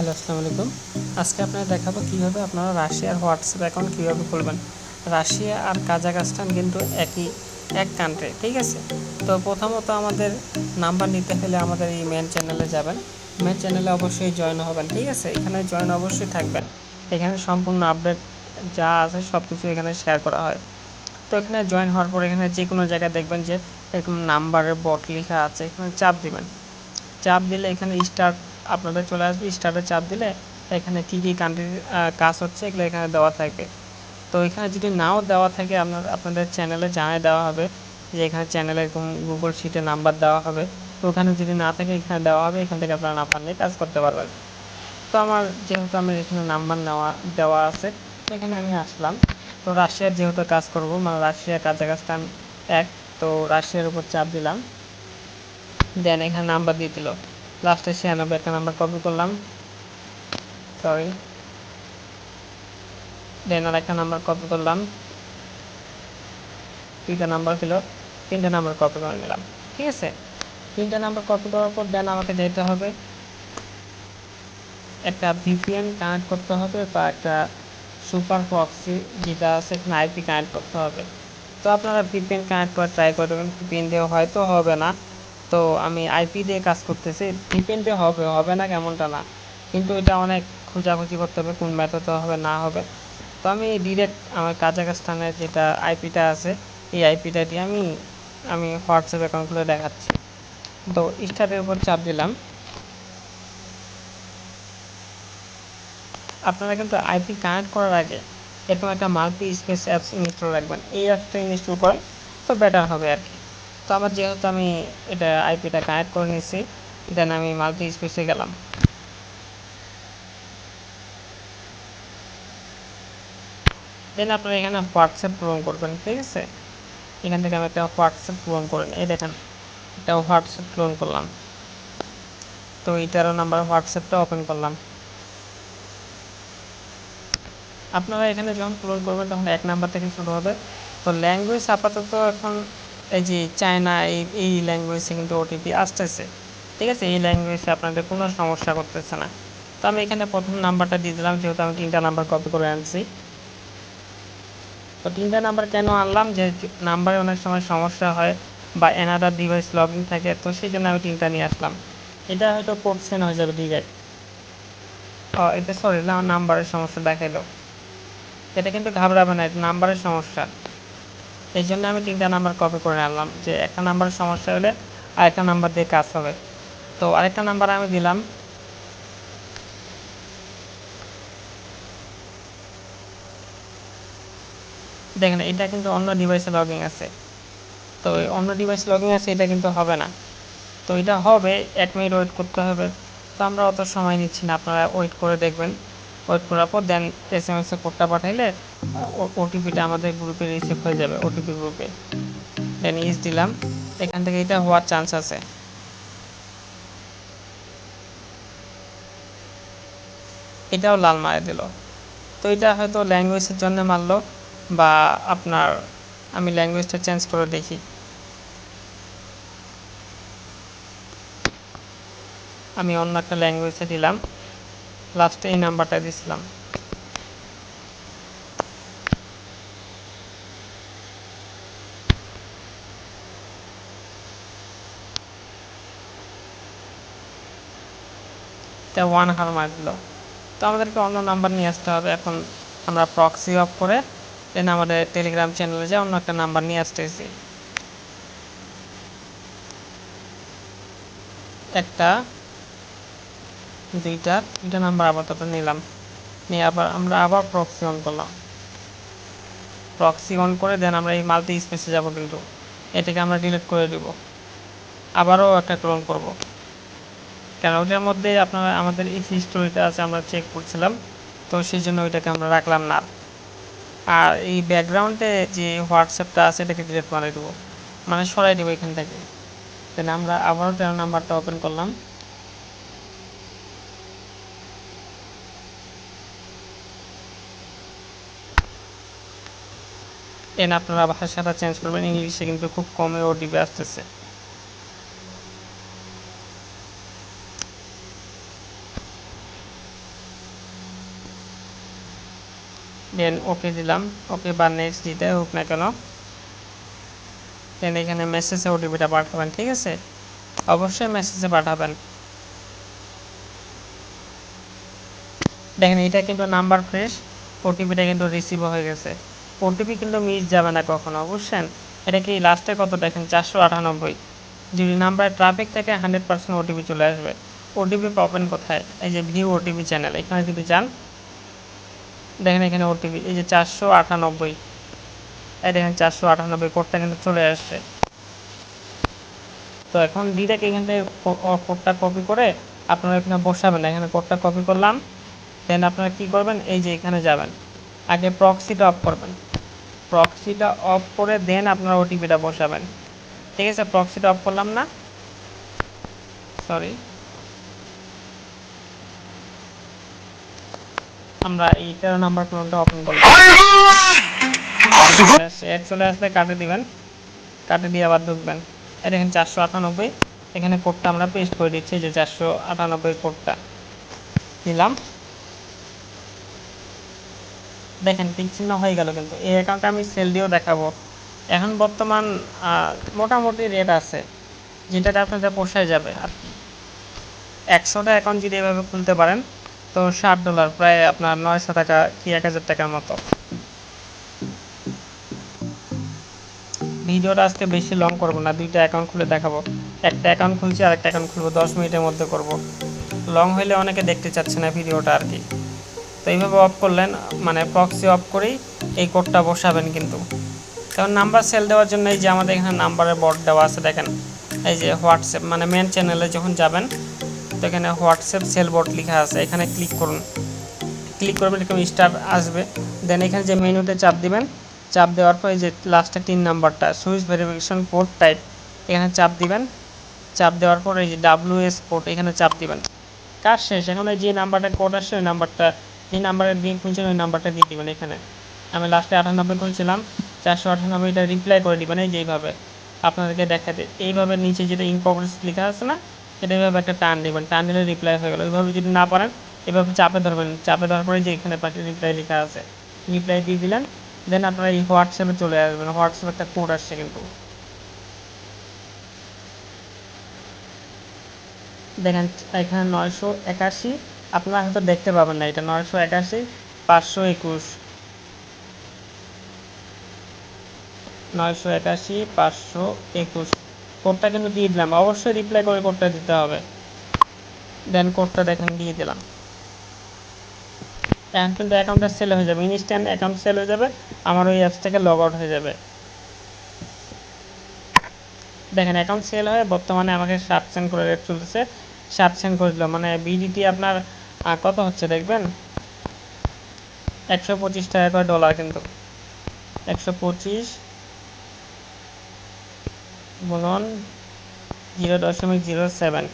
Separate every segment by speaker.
Speaker 1: Hello, আসসালামু আলাইকুম। আজকে আপনাদের দেখাবো কীভাবে আপনারা রাশিয়ার হোয়াটসঅ্যাপ অ্যাকাউন্ট কীভাবে খুলবেন। রাশিয়া আর কাজাখস্তান কিন্তু এক কান্ট্রি, ঠিক আছে? তো প্রথমত আমাদের নাম্বার নিতে হলে আমাদের এই মেন চ্যানেলে যাবেন। মেন চ্যানেলে অবশ্যই জয়েন হবেন, ঠিক আছে? এখানে জয়েন অবশ্যই থাকবেন। এখানে সম্পূর্ণ আপডেট যা আছে সব কিছু এখানে শেয়ার করা হয়। তো এখানে জয়েন হওয়ার পর এখানে যে কোনো জায়গায় দেখবেন যে এরকম নাম্বারের বট লেখা আছে, এখানে চাপ দিবেন। চাপ দিলে এখানে স্টার্ট আপনাদের চলে আসবে। স্টার্টে চাপ দিলে এখানে কী কী কান্ট্রির কাজ হচ্ছে এগুলো এখানে দেওয়া থাকবে। তো এখানে যদি নাও দেওয়া থাকে আপনাদের চ্যানেলে জানাই দেওয়া হবে যে এখানে চ্যানেলে গুগল শিটে নাম্বার দেওয়া হবে। তো ওখানে যদি না থাকে এখানে দেওয়া হবে, এখান থেকে আপনারা নাম্বার নিয়ে কাজ করতে পারবেন। তো যেহেতু আমার এখানে নাম্বার দেওয়া আছে, এখানে আমি আসলাম। তো রাশিয়ার যেহেতু কাজ করব, মানে রাশিয়া কাজাখস্তান এক, তো রাশিয়ার উপর চাপ দিলাম। দেন এখানে নাম্বার দিয়ে দিল। লাস্টে 96 একটা নাম্বার কপি করলাম, সরি। দেন আর একটা নাম্বার কপি করলাম, 2টা নাম্বার ছিল, 3টে নাম্বার কপি করে নিলাম, ঠিক আছে? 3টে নাম্বার কপি করার পর দেন আমাকে যেতে হবে একটা ভিপিএন কানেক্ট করতে হবে, বা একটা সুপার প্রক্সি যেটা আছে এখানে আইপি কানেক্ট করতে হবে। তো আপনারা ভিপিএন কানেক্ট করে ট্রাই করবেন, ভিপিএন দিয়ে হয়তো হবে না। তো আমি আইপি দিয়ে কাজ করতেছি, ভিপিএন দিয়ে হবে না কেমনটা না, কিন্তু এটা অনেক খোঁজাখুঁজি করতে হবে কোন মেথডে হবে না হবে। তো আমি ডিরেক্ট আমার কাজাখস্তানের যেটা আইপিটা আছে এই আইপিটা দিয়ে আমি হোয়াটসঅ্যাপ অ্যাকাউন্ট খুলে দেখাচ্ছি। তো স্টার্টের উপর চাপ দিলাম। আপনারা কিন্তু আইপি কানেক্ট করার আগে এরকম একটা মাল্টি স্পেস অ্যাপস ইনস্টল রাখবেন। এই অ্যাপসটা ইনস্টল করেন তো বেটার হবে আর কি। তো যেহেতু আমি এটা আইপিটা কানেক্ট করে নিয়েছি, দেন আমি মাল্টি স্পেসে গেলাম। দেন আপনারা এখানে হোয়াটসঅ্যাপ পূরণ করবেন, ঠিক আছে? এখান থেকে আমি একটা হোয়াটসঅ্যাপ পূরণ করেন, এই দেখেন একটা হোয়াটসঅ্যাপ পূরণ করলাম। তো এই 13 নাম্বার হোয়াটসঅ্যাপটা ওপেন করলাম। আপনারা এখানে যখন পূরণ করবেন তখন 1 নাম্বার থেকে শুরু হবে। তো ল্যাঙ্গুয়েজ আপাতত এখন এই যে চায়না, এই ল্যাঙ্গুয়েজে কিন্তু ওটিপি আসতেছে, ঠিক আছে? এই ল্যাঙ্গুয়েজে আপনাদের কোনো সমস্যা করতেছে না। তো আমি এখানে প্রথম নাম্বারটা দিয়ে দিলাম, যেহেতু আমি 3টা নাম্বার কপি করে আনছি। তো 3টা নাম্বার কেন আনলাম, যে নাম্বারে অনেক সময় সমস্যা হয় বা অ্যানাদার ডিভাইস লগ ইন থাকে, তো সেই জন্য আমি 3টা নিয়ে আসলাম। এটা হয়তো কোড হয়ে যাবে ডিরেক্ট। এটা সরি, নাম্বারের সমস্যা দেখাইলো। এটা কিন্তু ঘাবড়াবে না, এটা নাম্বারের সমস্যা। এই জন্য আমি 3টা নাম্বার কপি করে আনলাম, যে একটা নাম্বারের সমস্যা হলে আরেকটা নাম্বার দিয়ে কাজ হবে। তো আরেকটা নাম্বার আমি দিলাম। দেখেন এটা কিন্তু অন্য ডিভাইসে লগইন আছে। তো অন্য ডিভাইসে লগইন আছে, এটা কিন্তু হবে না। তো এটা হবে, 1 মিনিট ওয়েট করতে হবে। তো আমরা অত সময় নিচ্ছি না, আপনারা ওয়েট করে দেখবেন। ওয়েট করার পর দেন এসএমএস কোডটা পাঠাইলে ওটিপিটা আমাদের গ্রুপে রিসিভ হয়ে যাবে, ওটিপি গ্রুপে। দেন ইস দিলাম। এখান থেকে এটা হওয়ার চান্স আছে। এটাও লাল মারে দিল। তো এটা হয়তো ল্যাঙ্গুয়েজের জন্য মারলো, বা আমি ল্যাঙ্গুয়েজটা চেঞ্জ করে দেখি। আমি অন্য একটা ল্যাঙ্গুয়েজে দিলাম, লাস্টে এই নাম্বারটা দিয়েছিলাম। এটা 1 হার মার দিল। তো আমাদেরকে অন্য নাম্বার নিয়ে আসতে হবে। এখন আমরা প্রক্সি অফ করে দেন আমাদের টেলিগ্রাম চ্যানেলে যে অন্য একটা নাম্বার নিয়ে আসতেছি। একটা, 2টা নাম্বার আপাতত নিলাম, নিয়ে আমরা আবার প্রক্সি অন করলাম। প্রক্সি অন করে দেন আমরা এই মাল্টি স্পেসে যাব, কিন্তু এটাকে আমরা ডিলিট করে দিব। আবারও একটা ক্লোন করব, কেন ওটার মধ্যে আমাদের এই হিস্টোরিটা আছে, আমরা চেক করছিলাম, তো সেই জন্য ওইটাকে আমরা রাখলাম না। আর এই ব্যাকগ্রাউন্ডে যে হোয়াটসঅ্যাপটা আছে এটাকে ডিলিট করে দেবো, মানে সরাই দেবো এখান থেকে। দেন আমরা আবারও 13 নাম্বারটা ওপেন করলাম। দেন আপনারা ভাষাটা চেঞ্জ করবেন, ইংলিশে কিন্তু খুব কমে ওটিপি আসতেছে। দেন ওকে দিলাম, ওকে বা নেক্সট দিতে হোক না কেন। দেন এখানে মেসেজে ওটিপিটা পাঠাবেন, ঠিক আছে, অবশ্যই মেসেজে পাঠাবেন। দেখেন এটা কিন্তু নাম্বার ফ্রেশ, ওটিপিটা কিন্তু রিসিভ হয়ে গেছে। ওটিপি কিন্তু মিস যাবে না কখনো, বুঝছেন। এটা কি লাস্টে কত দেখেন 498। যদি নাম্বারে ট্রাফিক থাকে 100% ওটিপি চলে আসবে। ওটিপি পাবেন কোথায়? এই যে ভিউ ওটিপি চ্যানেল, এখানে যদি যান দেখেন এখানে ওটিপি এই যে 498, এই দেখেন 498 কোডটা কিন্তু চলে আসছে। তো এখন ডিরেক্ট এখান থেকে কোডটা কপি করে আপনারা এখানে বসাবেন। এখানে কোডটা কপি করলাম। দেন আপনারা কী করবেন, এই যে এখানে যাবেন, আগে প্রক্সিটা অফ করবেন। প্রক্সিটা অফ করে দেন আপনারা ওটিপিটা বসাবেন, ঠিক আছে। প্রক্সিটা অফ করলাম না, সরি, আমরা এই 13 নাম্বার প্ল্যানটা ওপেন করলাম। চলে আসলে কাটে দিবেন, কাটে দিয়ে আবার ঢুকবেন। এটা এখানে 498, এখানে কোডটা আমরা পেস্ট করে দিচ্ছি, যে 498 কোডটা দিলাম। দেখেন টিক চিহ্ন হয়ে গেল, কিন্তু এই অ্যাকাউন্টটা আমি সেল দিয়েও দেখাবো। এখন বর্তমান মোটামুটি রেট আছে, যেটাতে আপনাদের পোষায় যাবে। আর 100টা অ্যাকাউন্ট যদি এভাবে খুলতে পারেন তো $60, প্রায় আপনার 900 টাকা কি 1000 টাকার মতো। ভিডিওটা আজকে বেশি লং করব না, দুইটা অ্যাকাউন্ট খুলে দেখাবো। একটা অ্যাকাউন্ট খুলছি আর একটা অ্যাকাউন্ট খুলবো, 10 মিনিটের মধ্যে করব। লং হইলে অনেকে দেখতে চাচ্ছে না ভিডিওটা আর কি। তো এইভাবে অফ করলেন, মানে প্রক্সি অফ করেই এই কোডটা বসাবেন কিন্তু। কারণ নাম্বার সেল দেওয়ার জন্য এই যে আমাদের এখানে নাম্বারের বোর্ড দেওয়া আছে, দেখেন এই যে হোয়াটসঅ্যাপ, মানে মেন চ্যানেলে যখন যাবেন তো এখানে হোয়াটসঅ্যাপ সেল বোর্ড লেখা আছে, এখানে ক্লিক করুন। ক্লিক করবেন, এরকম স্টার আসবে। দেন এখানে যে মেনুতে চাপ দিবেন, চাপ দেওয়ার পর এই যে লাস্টে 3 নাম্বারটা সুইচ ভেরিফিকেশন কোড টাইপ, এখানে চাপ দিবেন। চাপ দেওয়ার পর এই যে WS কোড এখানে চাপ দিবেন। কাজ শেষ। এখন যে নাম্বারটা কোড আসছে ওই নাম্বারটা, যে নাম্বারের দিয়ে খুলছেন ওই নাম্বারটা দিয়ে দিবেন। এখানে আমি লাস্টে 98 খুলছিলাম, 498টা রিপ্লাই করে দিবেন। এই যে এইভাবে আপনাদেরকে দেখাতে, এইভাবে নিচে যেটা ইন প্রোগ্রেস লেখা আছে না, এটা এইভাবে একটা টান দিবেন, টান দিলে রিপ্লাই হয়ে গেল। এইভাবে যদি না পারেন এভাবে চাপে ধরবেন, চাপে ধরার পরে যে এখানে পাশে রিপ্লাই লেখা আছে, রিপ্লাই দিয়ে দিলেন। দেন আপনারা এই হোয়াটসঅ্যাপে চলে আসবেন। হোয়াটসঅ্যাপে একটা কোড আসছে কিন্তু, দেখেন এখানে 981, আপনারা হয়তো দেখতে পাবেন না, এটা 981 521, 981 521 কোডটা কিন্তু দিয়ে দিলাম। অবশ্যই রিপ্লাই করে কোডটা দিতে হবে। দেন কোডটা দেখেন দিয়ে দিলাম। এখন কিন্তু অ্যাকাউন্টটা সেল হয়ে যাবে, ইনস্ট্যান্ট অ্যাকাউন্ট সেল হয়ে যাবে, আমার ওই অ্যাপস থেকে লগ আউট হয়ে যাবে। দেখেন অ্যাকাউন্ট সেল হয়ে বর্তমানে আমাকে 7 সেন্ট করে রেট চলতেছে। 7 সেন্ট করে দিল, মানে বিডিটি আপনার কত হচ্ছে দেখবেন, 125 টাকা করে ডলার কিন্তু। 125 গুণন 0.07,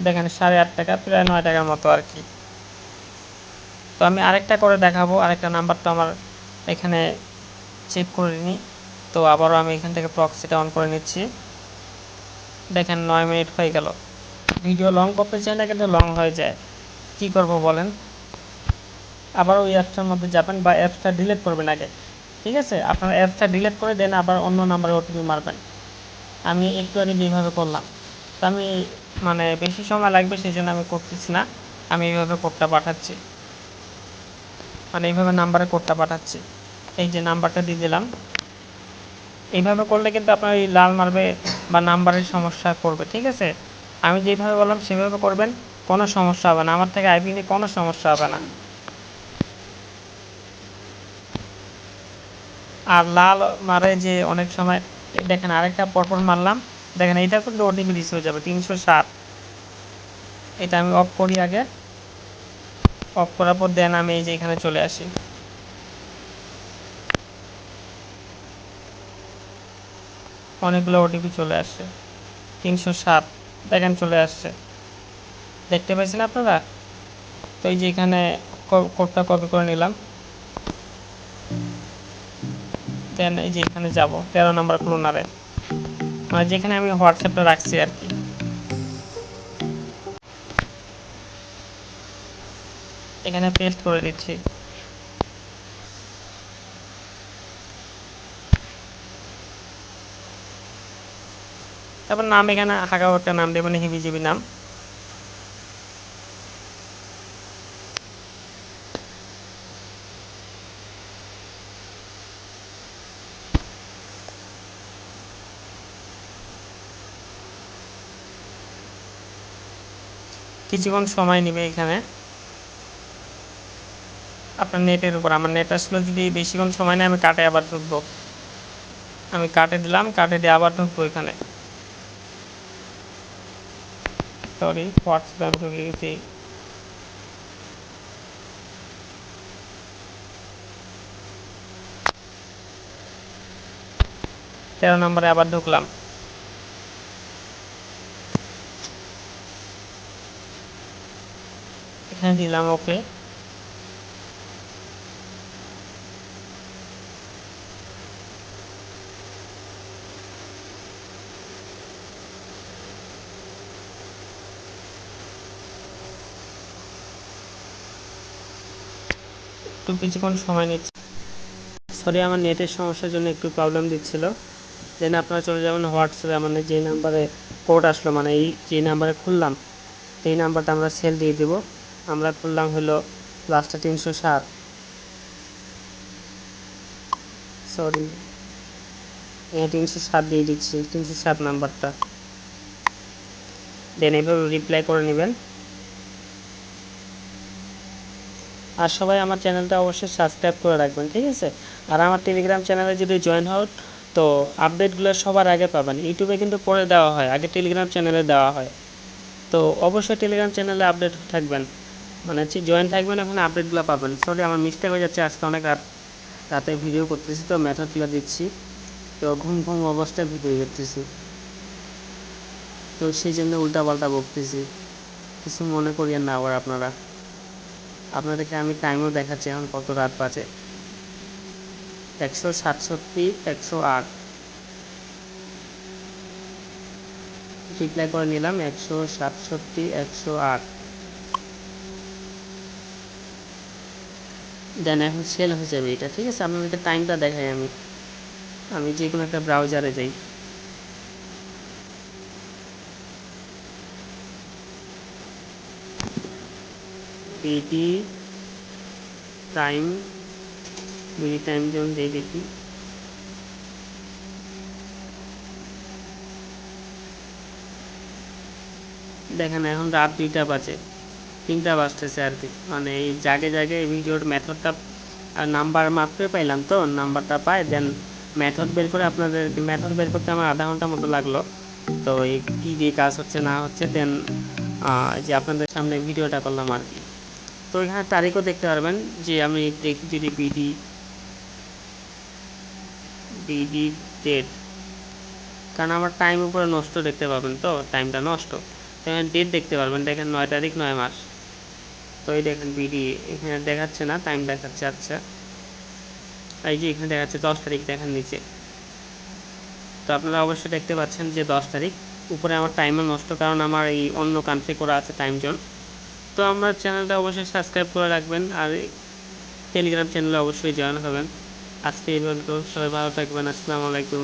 Speaker 1: দেখেন 8.5 টাকা, প্রায় 9 টাকার মতো আর কি। তো আমি আরেকটা করে দেখাবো, আরেকটা নাম্বার তো আমার এখানে চেক করে নিই। তো আবারও আমি এখান থেকে প্রক্সিটা অন করে নিচ্ছি। দেখেন 9 মিনিট হয়ে গেল। ভিডিও লং করতে চাই না, কিন্তু লং হয়ে যায়, কী করব বলেন। আবার ওই অ্যাপসটার মধ্যে যাবেন বা অ্যাপসটা ডিলিট করবেন আগে, ঠিক আছে। আপনার অ্যাপসটা ডিলিট করে দেন আবার অন্য নাম্বারে ওটিপি মারবেন। আমি একটু আগে যেভাবে করলাম, তো আমি মানে বেশি সময় লাগবে সেই জন্য আমি করতেছি না, আমি এইভাবে কোডটা পাঠাচ্ছি, মানে এইভাবে নাম্বারে কোডটা পাঠাচ্ছি। এই যে নাম্বারটা দিয়ে দিলাম। এইভাবে করলে কিন্তু আপনার এই লাল মারবে বা নাম্বারের সমস্যা করবে, ঠিক আছে। আমি যেভাবে বললাম সেভাবে করবেন, কোনো সমস্যা হবে না, আমার থেকে আইপি নিয়ে কোনো সমস্যা হবে না। আর লাল মারে যে অনেক সময়, দেখেন আরেকটা পরপর মারলাম, দেখেন এইটা কিন্তু ওটিপি রিস হয়ে যাবে 307। এটা আমি অফ করি আগে, অফ করার পর দেন আমি এই যে এখানে চলে আসি। অনেকগুলো ওটিপি চলে আসছে, 307 দেখেন চলে আসছে, দেখতে পাচ্ছেন আপনারা। তো এই যে এখানে কোডটা কপি করে নিলাম। দেন এই যে এখানে যাব 13 নম্বর ক্লোনারে, মানে যেখানে আমি হোয়াটসঅ্যাপটা রাখছি আর কি। এখানে পেস্ট করে দিচ্ছি। তারপর নাম এখানে হাগাও একটা নাম দেবেন, হিবিজিবি নাম। কিছুক্ষণ সময় নেবে এখানে আপনার নেটের উপর। আমার নেট আসলে যদি বেশিক্ষণ সময় নেয় আমি কাটে আবার ঢুকবো। আমি কাটে দিলাম, কাটে দিয়ে আবার ঢুকবো এখানে। সরি, হোয়াটসঅ্যাপে আমি ঢুকে গেছি। 13 নম্বরে আবার ঢুকলাম। এখানে দিলাম ওকে। একটু কিছুক্ষণ সময় নিচ্ছে। সরি, আমার নেটের সমস্যার জন্য একটু প্রবলেম দিচ্ছিল। দেন আপনারা চলে যাবেন হোয়াটসঅ্যাপে। মানে যে নাম্বারে কোড আসলো, মানে এই যে নাম্বারে খুললাম এই নাম্বারটা আমরা সেল দিয়ে দেব। আমরা খুললাম হলো লাস্টটা 307। সরি, 307 দিয়ে দিচ্ছি, 307 নাম্বারটা। দেন এভাবে রিপ্লাই করে নেবেন। আর সবাই আমার চ্যানেলটা অবশ্যই সাবস্ক্রাইব করে রাখবেন, ঠিক আছে। আর আমার টেলিগ্রাম চ্যানেলে যদি জয়েন হন তো আপডেটগুলো সবার আগে পাবেন। ইউটিউবে কিন্তু পরে দেওয়া হয়, আগে টেলিগ্রাম চ্যানেলে দেওয়া হয়। তো অবশ্যই টেলিগ্রাম চ্যানেলে আপডেট থাকবেন, মানে জয়েন থাকবেন, ওখানে আপডেটগুলো পাবেন। সরি, আমার মিস্টেক হয়ে যাচ্ছে, আজকে অনেক রাতে ভিডিও করতেছি তো মেথডগুলো দিচ্ছি, তো ঘুম ঘুম অবস্থায় ভিডিও করতেছি, তো সেই জন্য উল্টাপাল্টা বকতেছি, কিছু মনে করিয়েন না আবার আপনারা। আপনাদেরকে আমি টাইমও দেখাচ্ছি এখন কত রাত বাজে। 167, 108 রিপ্লাই করে নিলাম। 167, 108। দেন এখন সেল হয়ে যাবে এটা, ঠিক আছে। আপনাদের টাইমটা দেখাই। আমি যে কোনো একটা ব্রাউজারে যাই। বিডি টাইম, বিডি টাইম যেমন দিয়ে দেখি। দেখেন এখন রাত 2টা বাজে, 3টা বাজতেছে আর কি। মানে এই জায়গায় জায়গায় এই ভিডিওর মেথডটা আর নাম্বার মাত্রই পাইলাম, তো নাম্বারটা পাই দেন মেথড বের করে আপনাদের মেথড বের করতে আমার আধা ঘন্টা মতো লাগলো। তো এই কী দিয়ে কাজ হচ্ছে না হচ্ছে দেন যে আপনাদের সামনে ভিডিওটা করলাম আর কি। তো এখানে তারিখও দেখতে পারবেন, যে আমি দেখি যদি বিডি বিডি ডেট, কারণ আমার টাইম উপরে নষ্ট দেখতে পাবেন, তো টাইমটা নষ্ট। তো এখানে ডেট দেখতে পারবেন, দেখেন 9 তারিখ 9 মাস। তো এই দেখেন বিডি এখানে দেখাচ্ছে না, টাইম দেখাচ্ছে। আচ্ছা, এই যে এখানে দেখাচ্ছে 10 তারিখ, দেখেন নিচে। তো আপনারা অবশ্যই দেখতে পাচ্ছেন যে 10 তারিখ উপরে আমার টাইমও নষ্ট, কারণ আমার এই অন্য কান্ট্রি করা আছে টাইম জোন। তো আমার চ্যানেলটা অবশ্যই সাবস্ক্রাইব করে রাখবেন, আর টেলিগ্রাম চ্যানেলে অবশ্যই জয়েন হবেন। আজকে এই পর্যন্ত, সবাই ভালো থাকবেন। আসসালামু আলাইকুম।